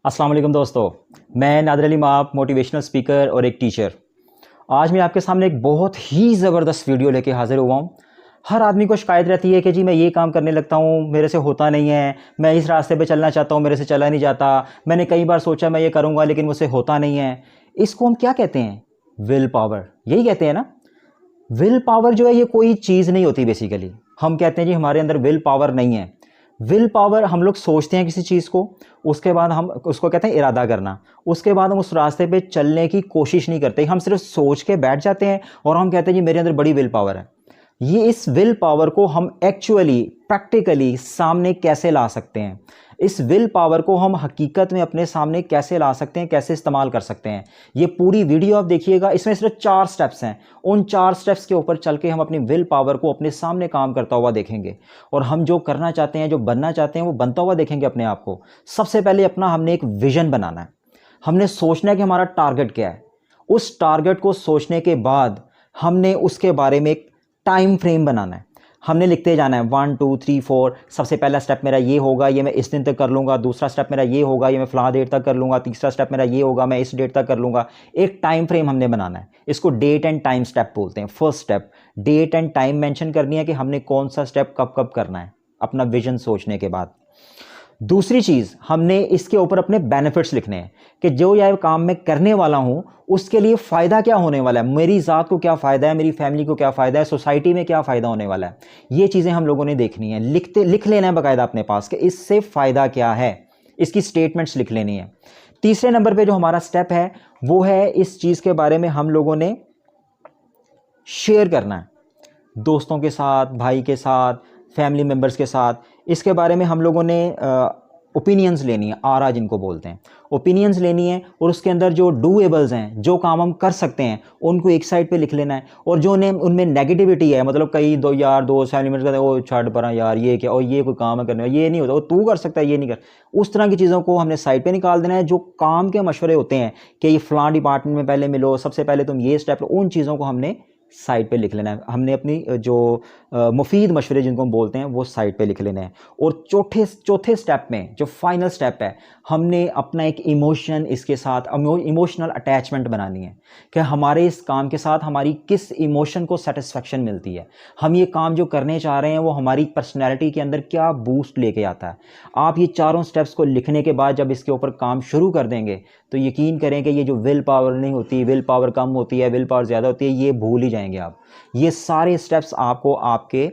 अस्सलाम वालेकुम दोस्तों, मैं नादिर अली माप, मोटिवेशनल स्पीकर और एक टीचर। आज मैं आपके सामने एक बहुत ही ज़बरदस्त वीडियो लेके हाज़िर हुआ हूँ। हर आदमी को शिकायत रहती है कि जी मैं ये काम करने लगता हूँ, मेरे से होता नहीं है, मैं इस रास्ते पे चलना चाहता हूँ, मेरे से चला नहीं जाता, मैंने कई बार सोचा मैं ये करूँगा लेकिन मुझसे होता नहीं है। इसको हम क्या कहते हैं? विल पावर, यही कहते हैं ना। विल पावर जो है ये कोई चीज़ नहीं होती बेसिकली। हम कहते हैं जी हमारे अंदर विल पावर नहीं है। विल पावर हम लोग सोचते हैं किसी चीज़ को, उसके बाद हम उसको कहते हैं इरादा करना। उसके बाद हम उस रास्ते पे चलने की कोशिश नहीं करते, हम सिर्फ सोच के बैठ जाते हैं और हम कहते हैं जी मेरे अंदर बड़ी विल पावर है। ये इस विल पावर को हम एक्चुअली प्रैक्टिकली सामने कैसे ला सकते हैं, इस विल पावर को हम हकीकत में अपने सामने कैसे ला सकते हैं, कैसे इस्तेमाल कर सकते हैं, ये पूरी वीडियो आप देखिएगा। इसमें सिर्फ 4 स्टेप्स हैं। उन 4 स्टेप्स के ऊपर चल के हम अपनी विल पावर को अपने सामने काम करता हुआ देखेंगे और हम जो करना चाहते हैं, जो बनना चाहते हैं, वो बनता हुआ देखेंगे अपने आप को। सबसे पहले अपना हमने एक विजन बनाना है। हमने सोचना है कि हमारा टारगेट क्या है। उस टारगेट को सोचने के बाद हमने उसके बारे में एक टाइम फ्रेम बनाना है। हमने लिखते जाना है 1 2 3 4। सबसे पहला स्टेप मेरा ये होगा, ये मैं इस दिन तक कर लूँगा। दूसरा स्टेप मेरा ये होगा, ये मैं फ़लाँ डेट तक कर लूँगा। तीसरा स्टेप मेरा ये होगा, मैं इस डेट तक कर लूँगा। एक टाइम फ्रेम हमने बनाना है। इसको डेट एंड टाइम स्टेप बोलते हैं। First step date and time mention करनी है कि हमने कौन सा स्टेप कब कब करना है अपना विजन सोचने के बाद। दूसरी चीज़, हमने इसके ऊपर अपने बेनिफिट्स लिखने हैं कि जो यह काम मैं करने वाला हूं उसके लिए फ़ायदा क्या होने वाला है, मेरी ज़ात को क्या फ़ायदा है, मेरी फैमिली को क्या फ़ायदा है, सोसाइटी में क्या फ़ायदा होने वाला है। ये चीज़ें हम लोगों ने देखनी है। लिख लेना है बाकायदा अपने पास कि इससे फ़ायदा क्या है, इसकी स्टेटमेंट्स लिख लेनी है। तीसरे नंबर पर जो हमारा स्टेप है वो है इस चीज़ के बारे में हम लोगों ने शेयर करना है दोस्तों के साथ, भाई के साथ, फैमिली मेम्बर्स के साथ। इसके बारे में हम लोगों ने ओपिनियंस लेनी है, आरा जिनको बोलते हैं, ओपिनियंस लेनी है। और उसके अंदर जो डूएबल्स हैं, जो काम हम कर सकते हैं, उनको एक साइड पे लिख लेना है। और जो उनमें नेगेटिविटी है, मतलब कई दोस्त फैमिली मेम्बर्स कहते हैं ओ छाड़ परा यार ये क्या, और ये कोई काम है करने, ये नहीं होता, वो तू कर सकता है, ये नहीं कर, उस तरह की चीज़ों को हमने साइड पे निकाल देना है। जो काम के मशवरे होते हैं कि ये फ़लाँ डिपार्टमेंट में पहले मिलो, सबसे पहले तुम ये स्टेप लो, उन चीज़ों को हमने साइड पे लिख लेना है। हमने अपनी जो मुफीद मशवरे जिनको हम बोलते हैं वो साइड पे लिख लेना है। और चौथे स्टेप में जो फाइनल स्टेप है, हमने अपना एक इमोशन इसके साथ इमोशनल अटैचमेंट बनानी है कि हमारे इस काम के साथ हमारी किस इमोशन को सेटिस्फेक्शन मिलती है, हम ये काम जो करने चाह रहे हैं वो हमारी पर्सनैलिटी के अंदर क्या बूस्ट लेके आता है। आप ये चारों स्टेप्स को लिखने के बाद जब इसके ऊपर काम शुरू कर देंगे तो यकीन करें कि ये जो विल पावर नहीं होती, विल पावर कम होती है, विल पावर ज़्यादा होती है, ये भूल ही जाएंगे आप। ये सारे स्टेप्स आपको आपके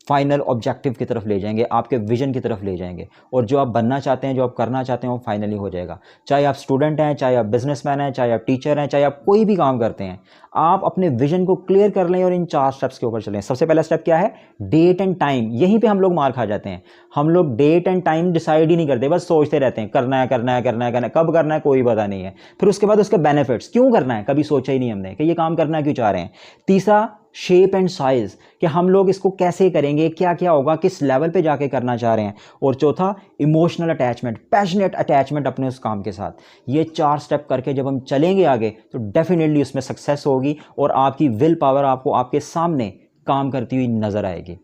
फाइनल ऑब्जेक्टिव की तरफ ले जाएंगे, आपके विजन की तरफ ले जाएंगे। और जो आप बनना चाहते हैं, जो आप करना चाहते हैं, वो फाइनली हो जाएगा। चाहे आप स्टूडेंट हैं, चाहे आप बिजनेसमैन हैं, चाहे आप टीचर हैं, चाहे आप कोई भी काम करते हैं, आप अपने विजन को क्लियर कर लें और इन 4 स्टेप्स के ऊपर चलें। सबसे पहला स्टेप क्या है? Date and time. यहीं पे हम लोग मार खा जाते हैं। हम लोग डेट एंड टाइम डिसाइड ही नहीं करते, बस सोचते रहते हैं करना है करना है करना है करना है, कब करना है कोई पता नहीं है। फिर उसके बाद उसके बेनिफिट्स, क्यों करना है कभी सोचा ही नहीं हमने कि ये काम करना क्यों चाह रहे हैं। तीसरा शेप एंड साइज, कि हम लोग इसको कैसे करेंगे, क्या क्या होगा, किस लेवल पे जाके करना चाह रहे हैं। और चौथा इमोशनल अटैचमेंट, पैशनेट अटैचमेंट अपने उस काम के साथ। ये 4 स्टेप करके जब हम चलेंगे आगे तो डेफिनेटली उसमें सक्सेस होगी और आपकी विल पावर आपको आपके सामने काम करती हुई नजर आएगी।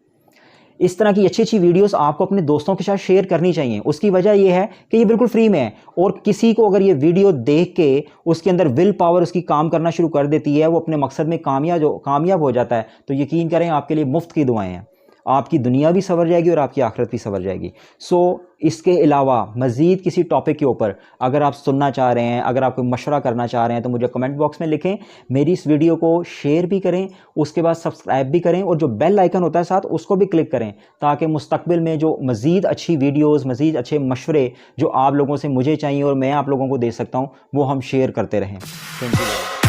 इस तरह की अच्छी अच्छी वीडियोस आपको अपने दोस्तों के साथ शेयर करनी चाहिए। उसकी वजह यह है कि ये बिल्कुल फ्री में है और किसी को अगर ये वीडियो देख के उसके अंदर विल पावर उसकी काम करना शुरू कर देती है, वो अपने मकसद में कामयाब हो जाता है, तो यकीन करें आपके लिए मुफ्त की दुआएं हैं। आपकी दुनिया भी संवर जाएगी और आपकी आखिरत भी संवर जाएगी। इसके अलावा मज़ीद किसी टॉपिक के ऊपर अगर आप सुनना चाह रहे हैं, अगर आप कोई मशवरा करना चाह रहे हैं, तो मुझे कमेंट बॉक्स में लिखें। मेरी इस वीडियो को शेयर भी करें, उसके बाद सब्सक्राइब भी करें और जो बेल आइकन होता है साथ उसको भी क्लिक करें, ताकि मुस्तकबिल में जो मज़ीद अच्छी वीडियोज़, मज़ीद अच्छे मशवरे जो आप लोगों से मुझे चाहिए और मैं आप लोगों को दे सकता हूँ, वो हम शेयर करते रहें। Thank you.